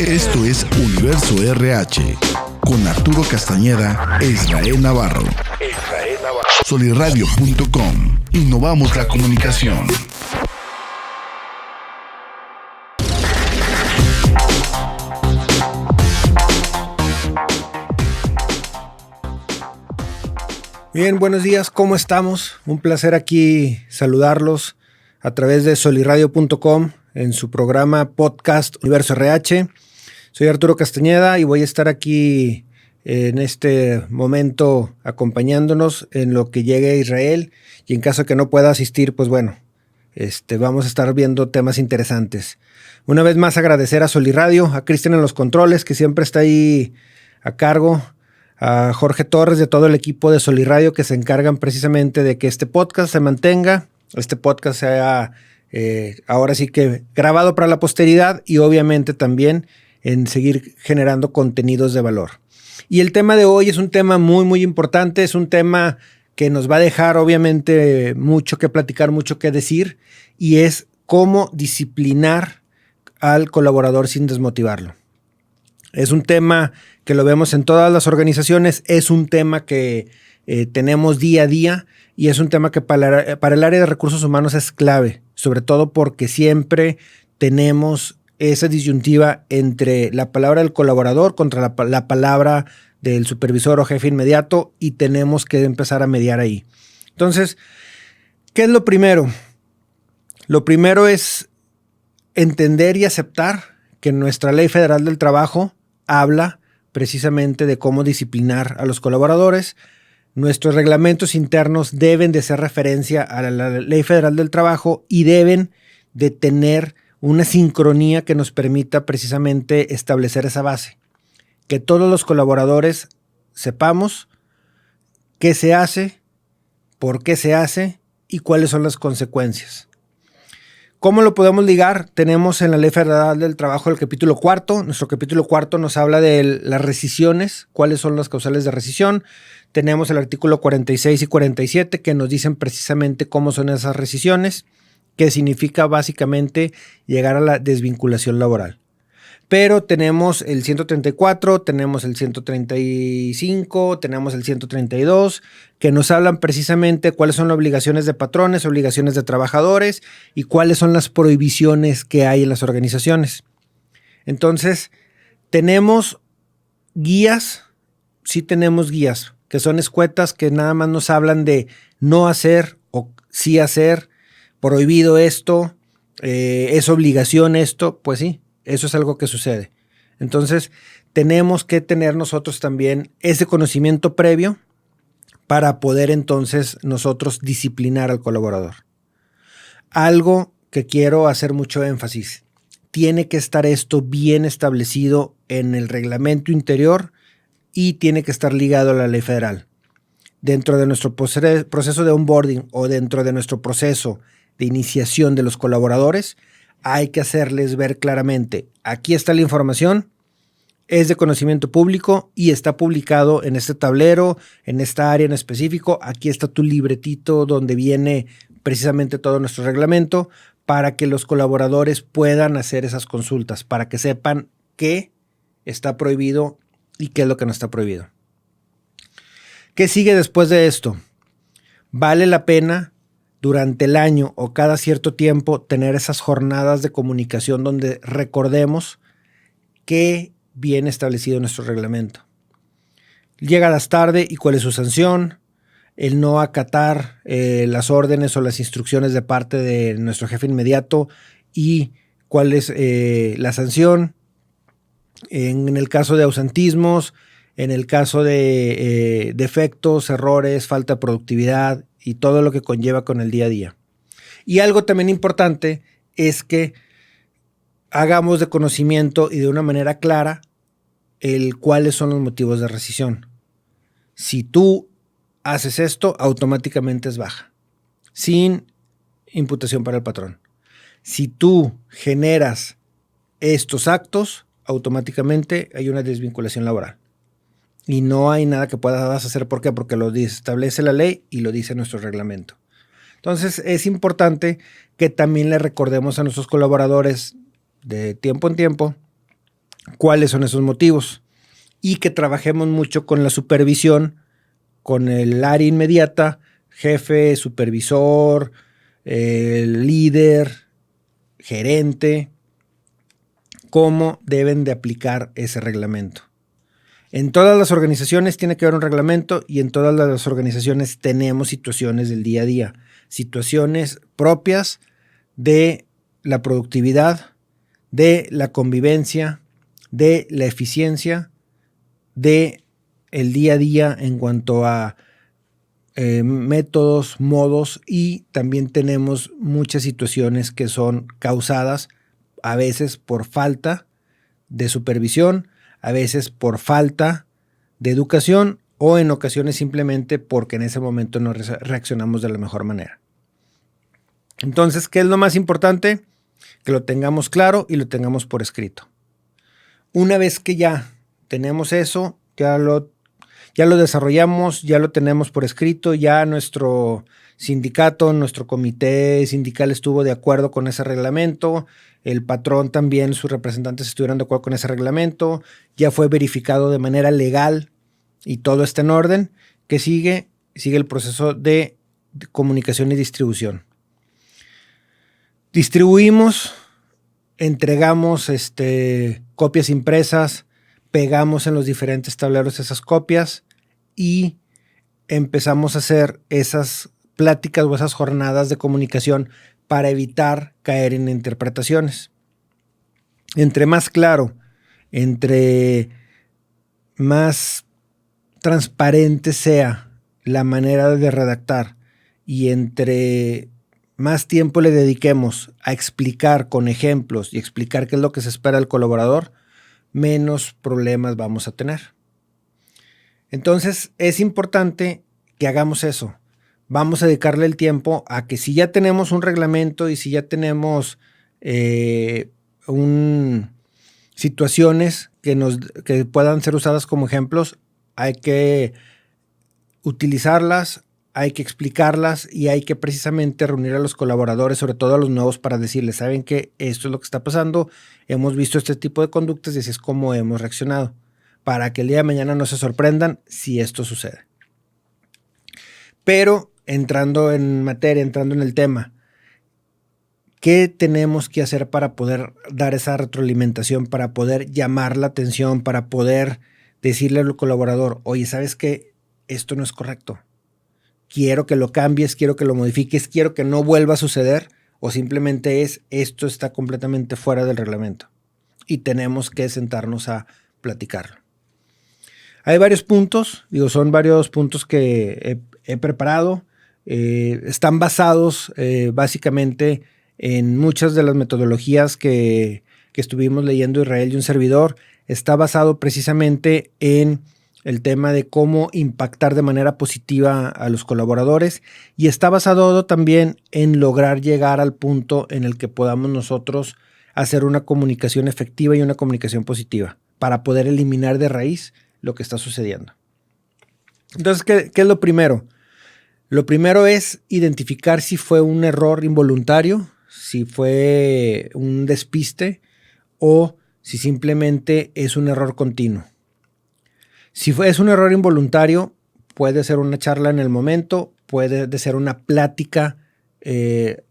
Esto es Universo RH con Arturo Castañeda e Israel Navarro. Solirradio.com. Innovamos la comunicación. Bien, buenos días, ¿cómo estamos? Un placer aquí saludarlos a través de solirradio.com en su programa podcast Universo RH. Soy Arturo Castañeda y voy a estar aquí en este momento acompañándonos en lo que llegue a Israel, y en caso de que no pueda asistir, pues bueno, vamos a estar viendo temas interesantes. Una vez más agradecer a Solirradio, a Cristian en los controles, que siempre está ahí a cargo, a Jorge Torres de todo el equipo de Solirradio, que se encargan precisamente de que este podcast se mantenga, este podcast sea ahora sí que grabado para la posteridad y obviamente también en seguir generando contenidos de valor. Y el tema de hoy es un tema muy, muy importante, es un tema que nos va a dejar obviamente mucho que platicar, mucho que decir, y es cómo disciplinar al colaborador sin desmotivarlo. Es un tema que lo vemos en todas las organizaciones, es un tema que tenemos día a día y es un tema que para el área de recursos humanos es clave, sobre todo porque siempre tenemos esa disyuntiva entre la palabra del colaborador contra la palabra del supervisor o jefe inmediato, y tenemos que empezar a mediar ahí. Entonces, ¿qué es lo primero? Lo primero es entender y aceptar que nuestra Ley Federal del Trabajo habla precisamente de cómo disciplinar a los colaboradores. Nuestros reglamentos internos deben de hacer referencia a la Ley Federal del Trabajo y deben de tener una sincronía que nos permita precisamente establecer esa base. Que todos los colaboradores sepamos qué se hace, por qué se hace y cuáles son las consecuencias. ¿Cómo lo podemos ligar? Tenemos en la Ley Federal del Trabajo el capítulo 4. Nuestro capítulo 4 nos habla de las rescisiones, cuáles son las causales de rescisión. Tenemos el artículo 46 y 47 que nos dicen precisamente cómo son esas rescisiones, que significa básicamente llegar a la desvinculación laboral. Pero tenemos el 134, tenemos el 135, tenemos el 132, que nos hablan precisamente cuáles son las obligaciones de patrones, obligaciones de trabajadores y cuáles son las prohibiciones que hay en las organizaciones. Entonces, tenemos guías, sí tenemos guías, que son escuetas que nada más nos hablan de no hacer o sí hacer, prohibido esto, es obligación esto, pues sí, eso es algo que sucede. Entonces, tenemos que tener nosotros también ese conocimiento previo para poder entonces nosotros disciplinar al colaborador. Algo que quiero hacer mucho énfasis, tiene que estar esto bien establecido en el reglamento interior y tiene que estar ligado a la ley federal. Dentro de nuestro proceso de onboarding o dentro de nuestro proceso de iniciación de los colaboradores, hay que hacerles ver claramente, aquí está la información, es de conocimiento público y está publicado en este tablero, en esta área en específico, aquí está tu libretito donde viene precisamente todo nuestro reglamento para que los colaboradores puedan hacer esas consultas, para que sepan qué está prohibido y qué es lo que no está prohibido. ¿Qué sigue después de esto? Vale la pena durante el año o cada cierto tiempo tener esas jornadas de comunicación donde recordemos qué viene establecido en nuestro reglamento. Llegadas tarde y cuál es su sanción, el no acatar las órdenes o las instrucciones de parte de nuestro jefe inmediato y cuál es la sanción. En el caso de ausentismos, en el caso de defectos, errores, falta de productividad y todo lo que conlleva con el día a día. Y algo también importante es que hagamos de conocimiento y de una manera clara cuáles son los motivos de rescisión. Si tú haces esto, automáticamente es baja, sin imputación para el patrón. Si tú generas estos actos, automáticamente hay una desvinculación laboral. Y no hay nada que puedas hacer. ¿Por qué? Porque lo establece la ley y lo dice nuestro reglamento. Entonces es importante que también le recordemos a nuestros colaboradores de tiempo en tiempo cuáles son esos motivos y que trabajemos mucho con la supervisión, con el área inmediata, jefe, supervisor, líder, gerente, cómo deben de aplicar ese reglamento. En todas las organizaciones tiene que haber un reglamento y en todas las organizaciones tenemos situaciones del día a día, situaciones propias de la productividad, de la convivencia, de la eficiencia, de el día a día en cuanto a métodos, modos, y también tenemos muchas situaciones que son causadas a veces por falta de supervisión, a veces por falta de educación o en ocasiones simplemente porque en ese momento no reaccionamos de la mejor manera. Entonces, ¿qué es lo más importante? Que lo tengamos claro y lo tengamos por escrito. Una vez que ya tenemos eso, ya lo desarrollamos, ya lo tenemos por escrito, ya nuestro sindicato, nuestro comité sindical estuvo de acuerdo con ese reglamento, el patrón también, sus representantes estuvieron de acuerdo con ese reglamento, ya fue verificado de manera legal y todo está en orden. ¿Qué sigue? Sigue el proceso de comunicación y distribución. Distribuimos, entregamos copias impresas, pegamos en los diferentes tableros esas copias y empezamos a hacer esas pláticas o esas jornadas de comunicación para evitar caer en interpretaciones. Entre más claro, entre más transparente sea la manera de redactar y entre más tiempo le dediquemos a explicar con ejemplos y explicar qué es lo que se espera del colaborador, menos problemas vamos a tener. Entonces es importante que hagamos eso. Vamos a dedicarle el tiempo a que si ya tenemos un reglamento y si ya tenemos situaciones que puedan ser usadas como ejemplos, hay que utilizarlas, hay que explicarlas y hay que precisamente reunir a los colaboradores, sobre todo a los nuevos, para decirles, ¿saben qué? Esto es lo que está pasando, hemos visto este tipo de conductas y así es como hemos reaccionado, para que el día de mañana no se sorprendan si esto sucede. Pero entrando en materia, entrando en el tema, ¿qué tenemos que hacer para poder dar esa retroalimentación, para poder llamar la atención, para poder decirle al colaborador, oye, ¿sabes qué? Esto no es correcto. Quiero que lo cambies, quiero que lo modifiques, quiero que no vuelva a suceder, o simplemente esto está completamente fuera del reglamento y tenemos que sentarnos a platicarlo. Hay varios puntos, son varios puntos que he preparado, están basados básicamente en muchas de las metodologías que estuvimos leyendo Israel y un servidor. Está basado precisamente en el tema de cómo impactar de manera positiva a los colaboradores y está basado también en lograr llegar al punto en el que podamos nosotros hacer una comunicación efectiva y una comunicación positiva para poder eliminar de raíz lo que está sucediendo. Entonces, ¿qué es lo primero? Lo primero es identificar si fue un error involuntario, si fue un despiste o si simplemente es un error continuo. Si es un error involuntario, puede ser una charla en el momento, puede ser una plática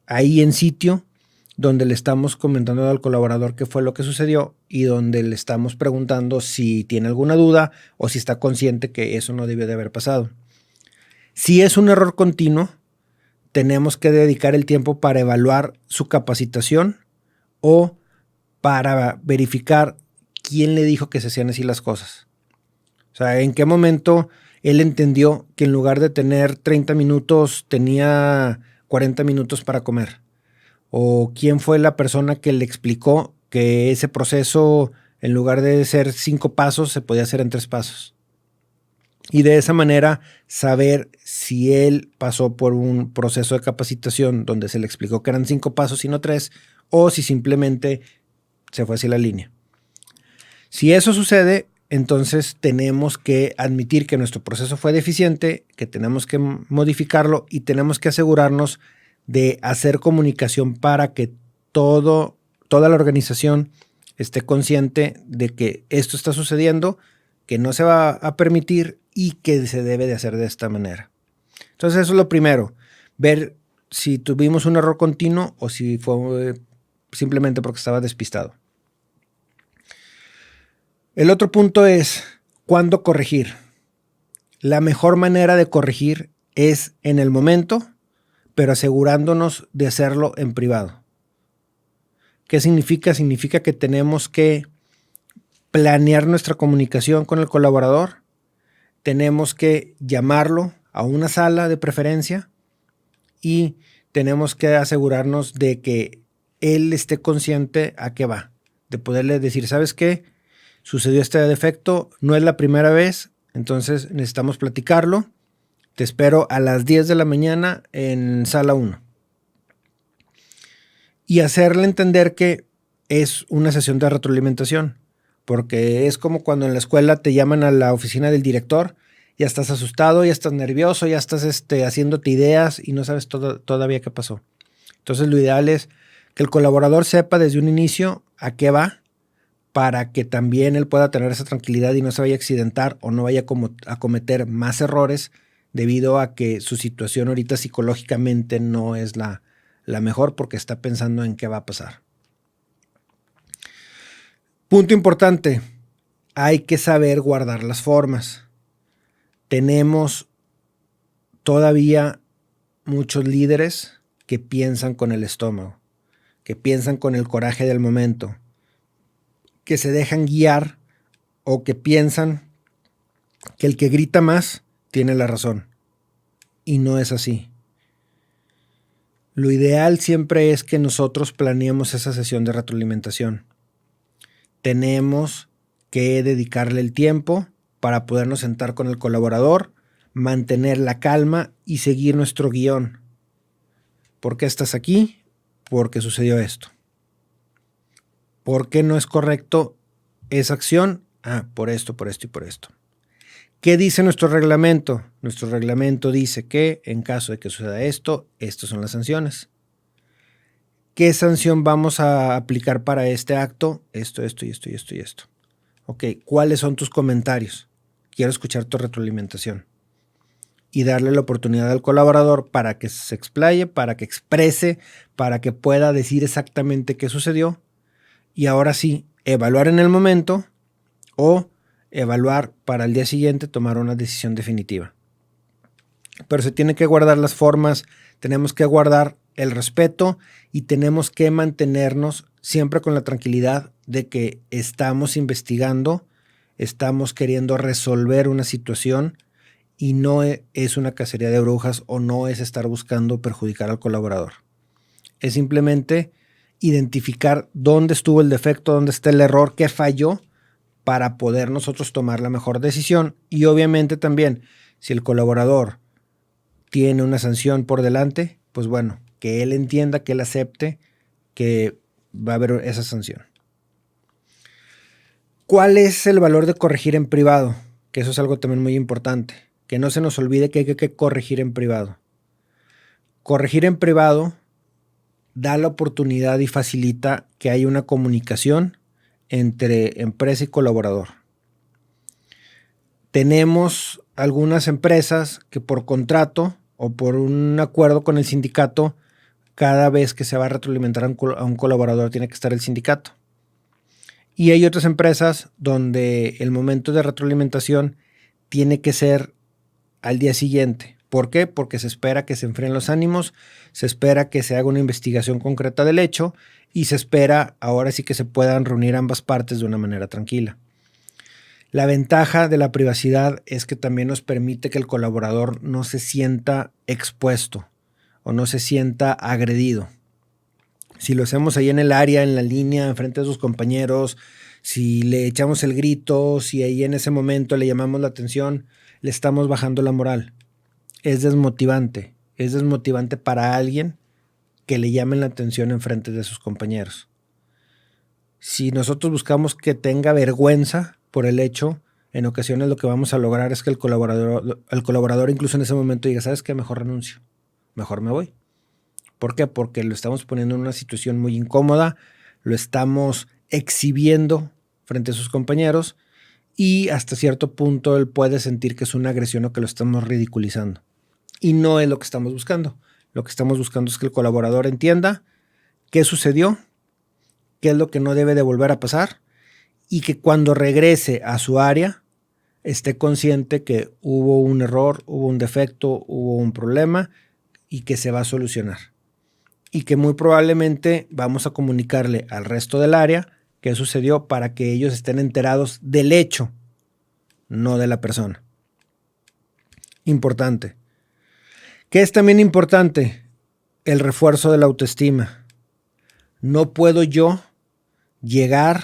ahí en sitio, donde le estamos comentando al colaborador qué fue lo que sucedió y donde le estamos preguntando si tiene alguna duda o si está consciente que eso no debió de haber pasado. Si es un error continuo, tenemos que dedicar el tiempo para evaluar su capacitación o para verificar quién le dijo que se hacían así las cosas. O sea, ¿en qué momento él entendió que en lugar de tener 30 minutos tenía 40 minutos para comer? ¿O quién fue la persona que le explicó que ese proceso, en lugar de ser 5 pasos, se podía hacer en 3 pasos? Y de esa manera saber si él pasó por un proceso de capacitación donde se le explicó que eran 5 pasos y no 3, o si simplemente se fue así la línea. Si eso sucede, entonces tenemos que admitir que nuestro proceso fue deficiente, que tenemos que modificarlo y tenemos que asegurarnos de hacer comunicación para que toda la organización esté consciente de que esto está sucediendo, que no se va a permitir y que se debe de hacer de esta manera. Entonces eso es lo primero, ver si tuvimos un error continuo o si fue simplemente porque estaba despistado. El otro punto es cuándo corregir. La mejor manera de corregir es en el momento, pero asegurándonos de hacerlo en privado. ¿Qué significa? Significa que tenemos que planear nuestra comunicación con el colaborador, tenemos que llamarlo a una sala de preferencia y tenemos que asegurarnos de que él esté consciente a qué va, de poderle decir, ¿sabes qué? Sucedió este defecto, no es la primera vez, entonces necesitamos platicarlo. Te espero a las 10 de la mañana en sala 1. Y hacerle entender que es una sesión de retroalimentación, porque es como cuando en la escuela te llaman a la oficina del director, ya estás asustado, ya estás nervioso, ya estás haciéndote ideas y no sabes todavía qué pasó. Entonces lo ideal es que el colaborador sepa desde un inicio a qué va, para que también él pueda tener esa tranquilidad y no se vaya a accidentar o no vaya a cometer más errores debido a que su situación ahorita psicológicamente no es la mejor porque está pensando en qué va a pasar. Punto importante, hay que saber guardar las formas. Tenemos todavía muchos líderes que piensan con el estómago, que piensan con el coraje del momento, que se dejan guiar o que piensan que el que grita más tiene la razón. Y no es así. Lo ideal siempre es que nosotros planeemos esa sesión de retroalimentación. Tenemos que dedicarle el tiempo para podernos sentar con el colaborador, mantener la calma y seguir nuestro guión. ¿Por qué estás aquí? Porque sucedió esto. ¿Por qué no es correcto esa acción? Por esto y por esto. ¿Qué dice nuestro reglamento? Nuestro reglamento dice que en caso de que suceda esto, estas son las sanciones. ¿Qué sanción vamos a aplicar para este acto? Esto y esto. Ok, ¿cuáles son tus comentarios? Quiero escuchar tu retroalimentación. Y darle la oportunidad al colaborador para que se explaye, para que exprese, para que pueda decir exactamente qué sucedió. Y ahora sí, evaluar en el momento o evaluar para el día siguiente tomar una decisión definitiva. Pero se tienen que guardar las formas, tenemos que guardar el respeto y tenemos que mantenernos siempre con la tranquilidad de que estamos investigando, estamos queriendo resolver una situación y no es una cacería de brujas o no es estar buscando perjudicar al colaborador. Es simplemente identificar dónde estuvo el defecto, dónde está el error, qué falló para poder nosotros tomar la mejor decisión. Y obviamente también, si el colaborador tiene una sanción por delante, pues bueno, que él entienda, que él acepte que va a haber esa sanción. ¿Cuál es el valor de corregir en privado? Que eso es algo también muy importante. Que no se nos olvide que hay que corregir en privado. Corregir en privado da la oportunidad y facilita que haya una comunicación entre empresa y colaborador. Tenemos algunas empresas que por contrato o por un acuerdo con el sindicato, cada vez que se va a retroalimentar a un colaborador tiene que estar el sindicato. Y hay otras empresas donde el momento de retroalimentación tiene que ser al día siguiente. ¿Por qué? Porque se espera que se enfríen los ánimos, se espera que se haga una investigación concreta del hecho y se espera ahora sí que se puedan reunir ambas partes de una manera tranquila. La ventaja de la privacidad es que también nos permite que el colaborador no se sienta expuesto o no se sienta agredido. Si lo hacemos ahí en el área, en la línea, enfrente de sus compañeros, si le echamos el grito, si ahí en ese momento le llamamos la atención, le estamos bajando la moral. Es desmotivante para alguien que le llamen la atención enfrente de sus compañeros. Si nosotros buscamos que tenga vergüenza por el hecho, en ocasiones lo que vamos a lograr es que el colaborador incluso en ese momento diga, ¿sabes qué? Mejor renuncio, mejor me voy. ¿Por qué? Porque lo estamos poniendo en una situación muy incómoda, lo estamos exhibiendo frente a sus compañeros y hasta cierto punto él puede sentir que es una agresión o que lo estamos ridiculizando. Y no es lo que estamos buscando. Lo que estamos buscando es que el colaborador entienda qué sucedió, qué es lo que no debe de volver a pasar y que cuando regrese a su área esté consciente que hubo un error, hubo un defecto, hubo un problema y que se va a solucionar. Y que muy probablemente vamos a comunicarle al resto del área qué sucedió para que ellos estén enterados del hecho, no de la persona. Importante. ¿Qué es también importante? El refuerzo de la autoestima. No puedo yo llegar,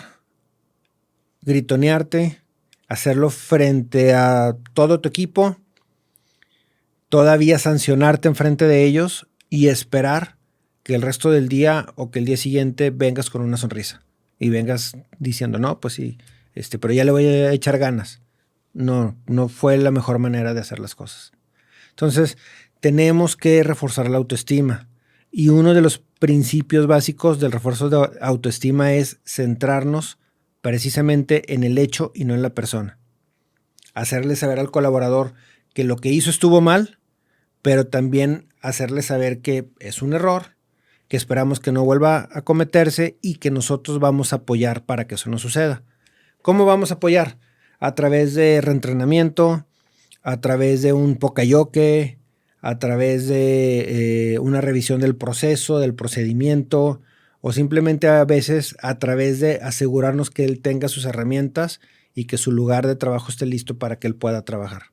gritonearte, hacerlo frente a todo tu equipo, todavía sancionarte enfrente de ellos y esperar que el resto del día o que el día siguiente vengas con una sonrisa y vengas diciendo, no, pues sí, pero ya le voy a echar ganas. No fue la mejor manera de hacer las cosas. Entonces, tenemos que reforzar la autoestima. Y uno de los principios básicos del refuerzo de autoestima es centrarnos precisamente en el hecho y no en la persona. Hacerle saber al colaborador que lo que hizo estuvo mal, pero también hacerle saber que es un error, que esperamos que no vuelva a cometerse y que nosotros vamos a apoyar para que eso no suceda. ¿Cómo vamos a apoyar? A través de reentrenamiento, a través de un pocayoke, a través de una revisión del proceso, del procedimiento, o simplemente a veces a través de asegurarnos que él tenga sus herramientas y que su lugar de trabajo esté listo para que él pueda trabajar.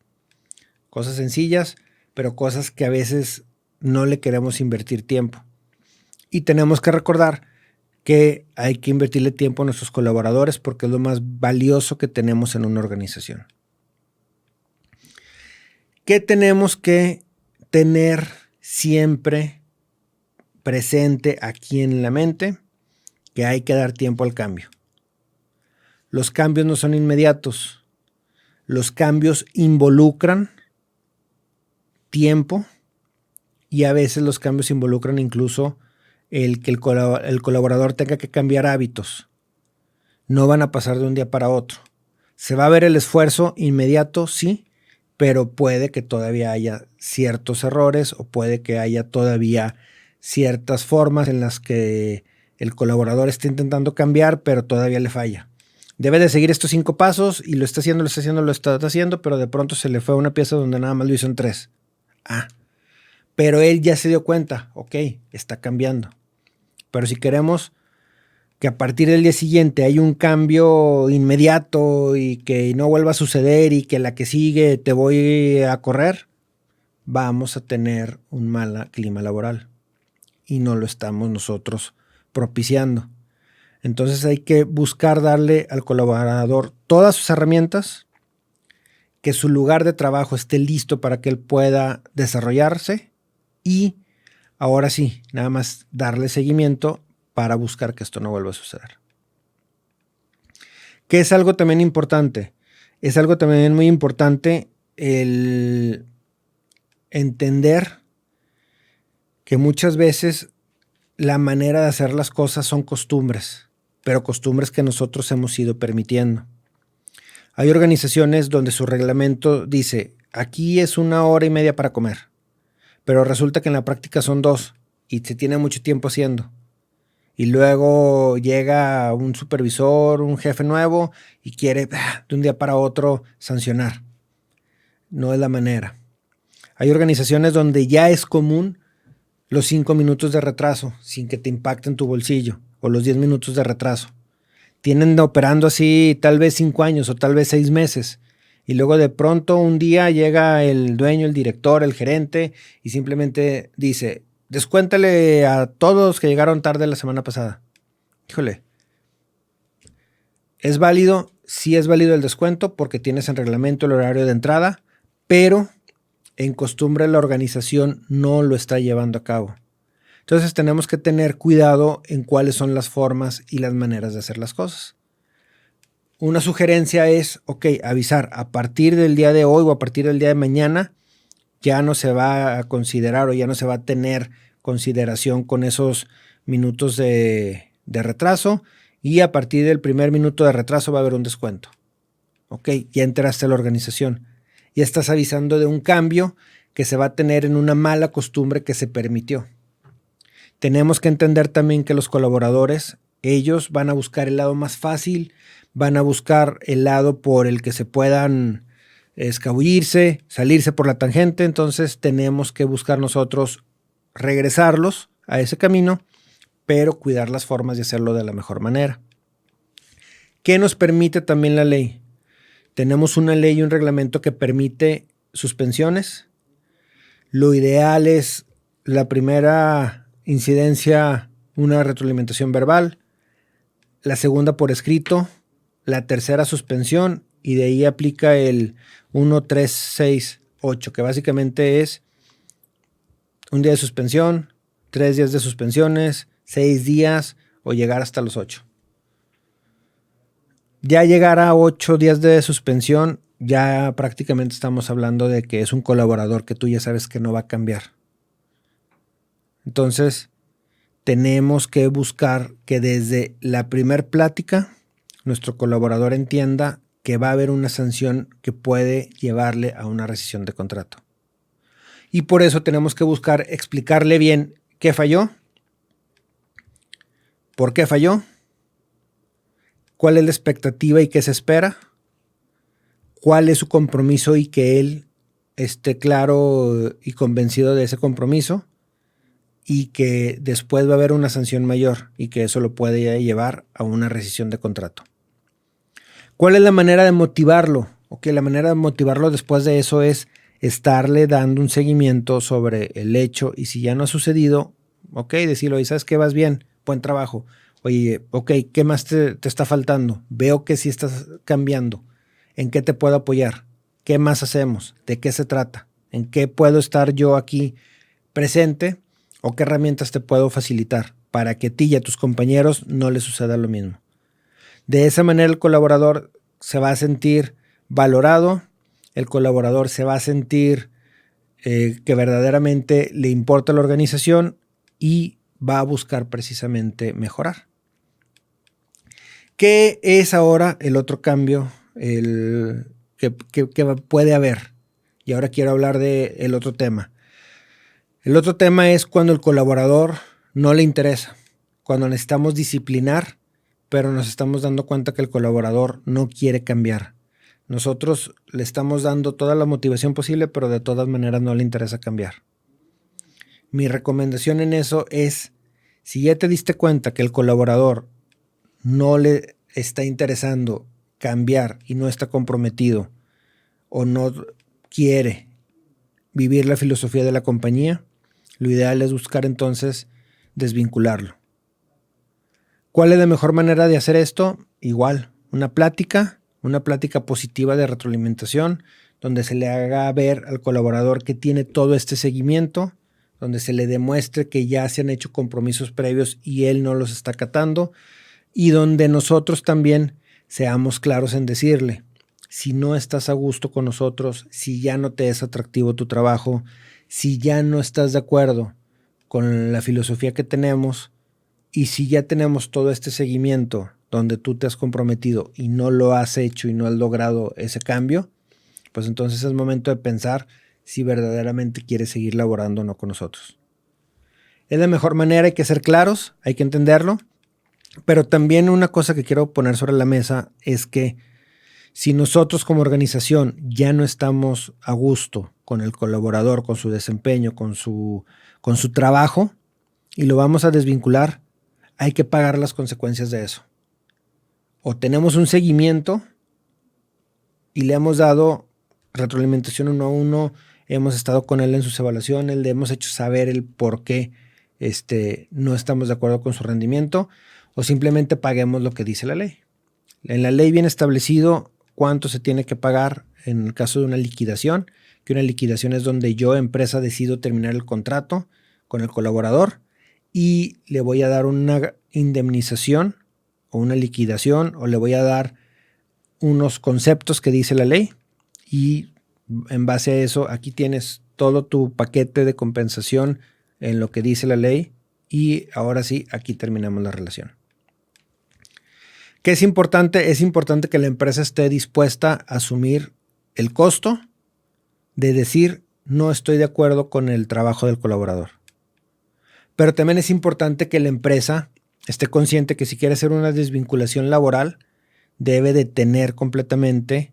Cosas sencillas, pero cosas que a veces no le queremos invertir tiempo. Y tenemos que recordar que hay que invertirle tiempo a nuestros colaboradores porque es lo más valioso que tenemos en una organización. ¿Qué tenemos que tener siempre presente aquí en la mente? Que hay que dar tiempo al cambio. Los cambios no son inmediatos. Los cambios involucran tiempo y a veces los cambios involucran incluso el que el colaborador tenga que cambiar hábitos. No van a pasar de un día para otro. Se va a ver el esfuerzo inmediato, sí, pero puede que todavía haya ciertos errores o puede que haya todavía ciertas formas en las que el colaborador está intentando cambiar, pero todavía le falla. Debe de seguir estos 5 pasos y lo está haciendo, pero de pronto se le fue una pieza donde nada más lo hizo en 3. Pero él ya se dio cuenta, ok, está cambiando. Pero si queremos que a partir del día siguiente hay un cambio inmediato y que no vuelva a suceder y que la que sigue te voy a correr, vamos a tener un mal clima laboral y no lo estamos nosotros propiciando. Entonces hay que buscar darle al colaborador todas sus herramientas, que su lugar de trabajo esté listo para que él pueda desarrollarse y ahora sí, nada más darle seguimiento para buscar que esto no vuelva a suceder. ¿Qué es algo también importante? Es algo también muy importante el entender que muchas veces la manera de hacer las cosas son costumbres, pero costumbres que nosotros hemos ido permitiendo. Hay organizaciones donde su reglamento dice, aquí es 1 hora y media para comer, pero resulta que en la práctica son 2 y se tiene mucho tiempo haciendo. Y luego llega un supervisor, un jefe nuevo y quiere de un día para otro sancionar. No es la manera. Hay organizaciones donde ya es común los 5 minutos de retraso sin que te impacten tu bolsillo o los 10 minutos de retraso. Tienen operando así tal vez 5 años o tal vez 6 meses. Y luego de pronto un día llega el dueño, el director, el gerente y simplemente dice, descuéntale a todos que llegaron tarde la semana pasada. Híjole. ¿Es válido? Sí es válido el descuento porque tienes en reglamento el horario de entrada, pero en costumbre la organización no lo está llevando a cabo. Entonces tenemos que tener cuidado en cuáles son las formas y las maneras de hacer las cosas. Una sugerencia es, avisar a partir del día de hoy o a partir del día de mañana ya no se va a considerar o ya no se va a tener consideración con esos minutos de retraso y a partir del primer minuto de retraso va a haber un descuento. Ok, ya entraste a la organización. Ya estás avisando de un cambio que se va a tener en una mala costumbre que se permitió. Tenemos que entender también que los colaboradores, ellos van a buscar el lado más fácil, van a buscar el lado por el que se puedan escabullirse, salirse por la tangente. Entonces tenemos que buscar nosotros regresarlos a ese camino, pero cuidar las formas de hacerlo de la mejor manera. ¿Qué nos permite también la ley? Tenemos una ley y un reglamento que permite suspensiones. Lo ideal es la primera incidencia, una retroalimentación verbal, la segunda por escrito, la tercera suspensión, y de ahí aplica el 1, 3, 6, 8, que básicamente es un día de suspensión, 3 días de suspensiones, 6 días o llegar hasta los 8. Ya llegar a 8 días de suspensión, ya prácticamente estamos hablando de que es un colaborador que tú ya sabes que no va a cambiar. Entonces, tenemos que buscar que desde la primer plática nuestro colaborador entienda que va a haber una sanción que puede llevarle a una rescisión de contrato. Y por eso tenemos que buscar explicarle bien qué falló, por qué falló, cuál es la expectativa y qué se espera, cuál es su compromiso y que él esté claro y convencido de ese compromiso, y que después va a haber una sanción mayor y que eso lo puede llevar a una rescisión de contrato. ¿Cuál es la manera de motivarlo? La manera de motivarlo después de eso es estarle dando un seguimiento sobre el hecho, y si ya no ha sucedido, decirlo, y sabes que vas bien, buen trabajo. Oye, ¿qué más te está faltando? Veo que sí estás cambiando. ¿En qué te puedo apoyar? ¿Qué más hacemos? ¿De qué se trata? ¿En qué puedo estar yo aquí presente? ¿O qué herramientas te puedo facilitar para que a ti y a tus compañeros no les suceda lo mismo? De esa manera el colaborador se va a sentir valorado, el colaborador se va a sentir que verdaderamente le importa la organización y va a buscar precisamente mejorar. ¿Qué es ahora el otro cambio que puede haber? Y ahora quiero hablar del otro tema. El otro tema es cuando el colaborador no le interesa, cuando necesitamos disciplinar, pero nos estamos dando cuenta que el colaborador no quiere cambiar. Nosotros le estamos dando toda la motivación posible, pero de todas maneras no le interesa cambiar. Mi recomendación en eso es, si ya te diste cuenta que el colaborador no le está interesando cambiar y no está comprometido o no quiere vivir la filosofía de la compañía, lo ideal es buscar entonces desvincularlo. ¿Cuál es la mejor manera de hacer esto? Igual, una plática positiva de retroalimentación, donde se le haga ver al colaborador que tiene todo este seguimiento, donde se le demuestre que ya se han hecho compromisos previos y él no los está acatando, y donde nosotros también seamos claros en decirle, si no estás a gusto con nosotros, si ya no te es atractivo tu trabajo, si ya no estás de acuerdo con la filosofía que tenemos, y si ya tenemos todo este seguimiento donde tú te has comprometido y no lo has hecho y no has logrado ese cambio, pues entonces es momento de pensar si verdaderamente quieres seguir laborando o no con nosotros. Es la mejor manera, hay que ser claros, hay que entenderlo, pero también una cosa que quiero poner sobre la mesa es que si nosotros como organización ya no estamos a gusto con el colaborador, con su desempeño, con su trabajo, y lo vamos a desvincular, hay que pagar las consecuencias de eso. O tenemos un seguimiento y le hemos dado retroalimentación 1 a 1, hemos estado con él en sus evaluaciones, le hemos hecho saber el por qué no estamos de acuerdo con su rendimiento, o simplemente paguemos lo que dice la ley. En la ley viene establecido cuánto se tiene que pagar en el caso de una liquidación, que una liquidación es donde yo, empresa, decido terminar el contrato con el colaborador y le voy a dar una indemnización o una liquidación, o le voy a dar unos conceptos que dice la ley, y en base a eso aquí tienes todo tu paquete de compensación en lo que dice la ley, y ahora sí, aquí terminamos la relación. ¿Qué es importante? Es importante que la empresa esté dispuesta a asumir el costo de decir no estoy de acuerdo con el trabajo del colaborador. Pero también es importante que la empresa esté consciente que si quiere hacer una desvinculación laboral, debe de tener completamente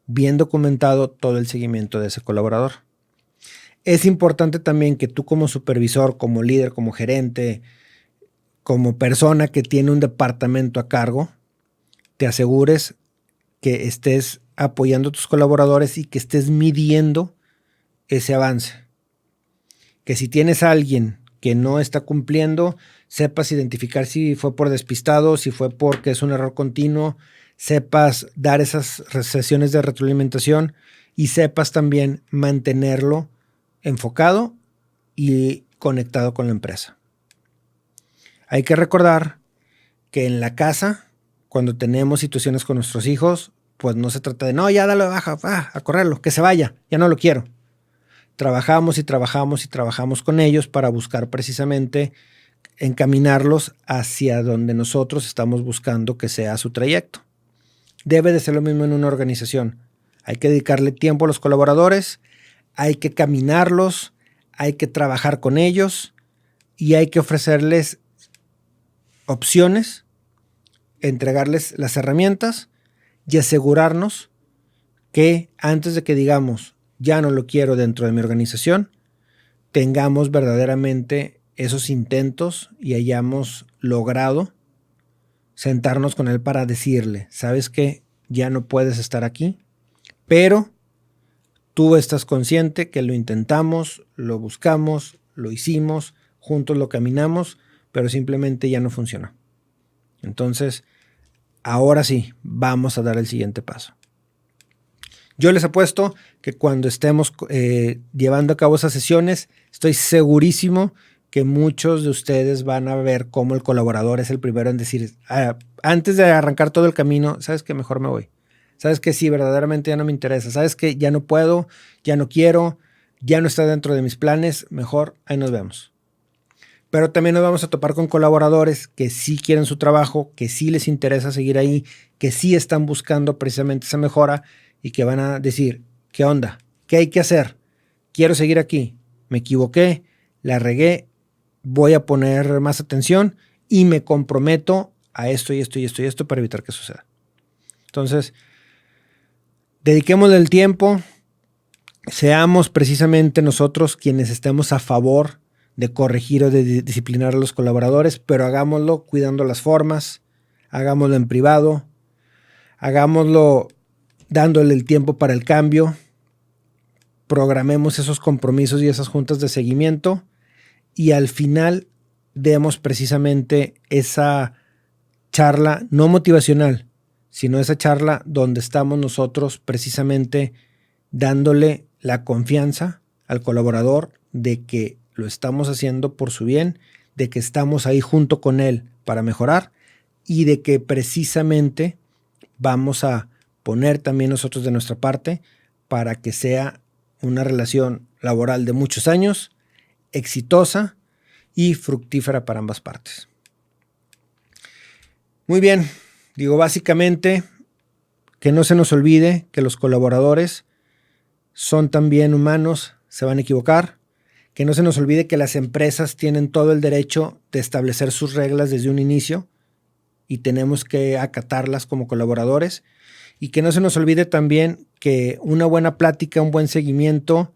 bien documentado todo el seguimiento de ese colaborador. Es importante también que tú como supervisor, como líder, como gerente, como persona que tiene un departamento a cargo, te asegures que estés apoyando a tus colaboradores y que estés midiendo ese avance. Que si tienes a alguien que no está cumpliendo, sepas identificar si fue por despistado, si fue porque es un error continuo, sepas dar esas sesiones de retroalimentación y sepas también mantenerlo enfocado y conectado con la empresa. Hay que recordar que en la casa, cuando tenemos situaciones con nuestros hijos, pues no se trata de, no, ya dale baja, a correrlo, que se vaya, ya no lo quiero. Trabajamos y trabajamos y trabajamos con ellos para buscar precisamente encaminarlos hacia donde nosotros estamos buscando que sea su trayecto. Debe de ser lo mismo en una organización. Hay que dedicarle tiempo a los colaboradores, hay que caminarlos, hay que trabajar con ellos y hay que ofrecerles opciones, entregarles las herramientas y asegurarnos que antes de que digamos ya no lo quiero dentro de mi organización, tengamos verdaderamente esos intentos y hayamos logrado sentarnos con él para decirle, ¿sabes qué? Ya no puedes estar aquí, pero tú estás consciente que lo intentamos, lo buscamos, lo hicimos, juntos lo caminamos, pero simplemente ya no funcionó. Entonces, ahora sí, vamos a dar el siguiente paso. Yo les apuesto que cuando estemos llevando a cabo esas sesiones, estoy segurísimo que muchos de ustedes van a ver cómo el colaborador es el primero en decir, antes de arrancar todo el camino, ¿sabes qué? Mejor me voy. ¿Sabes qué? Sí, verdaderamente ya no me interesa. ¿Sabes qué? Ya no puedo, ya no quiero, ya no está dentro de mis planes, mejor ahí nos vemos. Pero también nos vamos a topar con colaboradores que sí quieren su trabajo, que sí les interesa seguir ahí, que sí están buscando precisamente esa mejora y que van a decir, ¿qué onda? ¿Qué hay que hacer? Quiero seguir aquí. Me equivoqué, la regué, voy a poner más atención y me comprometo a esto y esto y esto y esto para evitar que suceda. Entonces, dediquémosle el tiempo, seamos precisamente nosotros quienes estemos a favor de corregir o de disciplinar a los colaboradores, pero hagámoslo cuidando las formas, hagámoslo en privado, hagámoslo dándole el tiempo para el cambio, programemos esos compromisos y esas juntas de seguimiento y al final demos precisamente esa charla no motivacional, sino esa charla donde estamos nosotros precisamente dándole la confianza al colaborador de que lo estamos haciendo por su bien, de que estamos ahí junto con él para mejorar y de que precisamente vamos a poner también nosotros de nuestra parte para que sea una relación laboral de muchos años, exitosa y fructífera para ambas partes. Muy bien, digo básicamente que no se nos olvide que los colaboradores son también humanos, se van a equivocar, que no se nos olvide que las empresas tienen todo el derecho de establecer sus reglas desde un inicio y tenemos que acatarlas como colaboradores y que no se nos olvide también que una buena plática, un buen seguimiento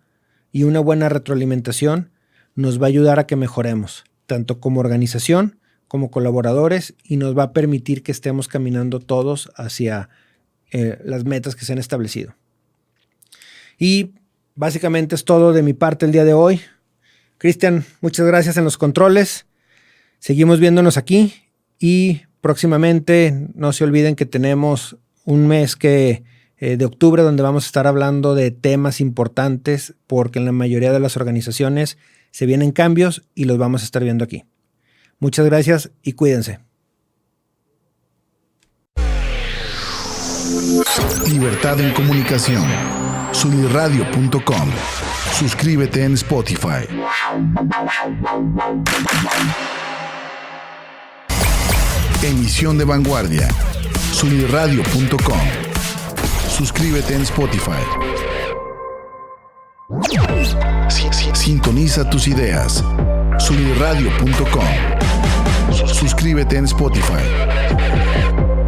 y una buena retroalimentación nos va a ayudar a que mejoremos, tanto como organización como colaboradores y nos va a permitir que estemos caminando todos hacia las metas que se han establecido. Y básicamente es todo de mi parte el día de hoy. Cristian, muchas gracias en los controles. Seguimos viéndonos aquí y próximamente no se olviden que tenemos un mes de octubre donde vamos a estar hablando de temas importantes porque en la mayoría de las organizaciones se vienen cambios y los vamos a estar viendo aquí. Muchas gracias y cuídense. Libertad en comunicación. Solirradio.com. Suscríbete en Spotify. Emisión de vanguardia. Solirradio.com. Suscríbete en Spotify. Sintoniza tus ideas. Solirradio.com. Suscríbete en Spotify.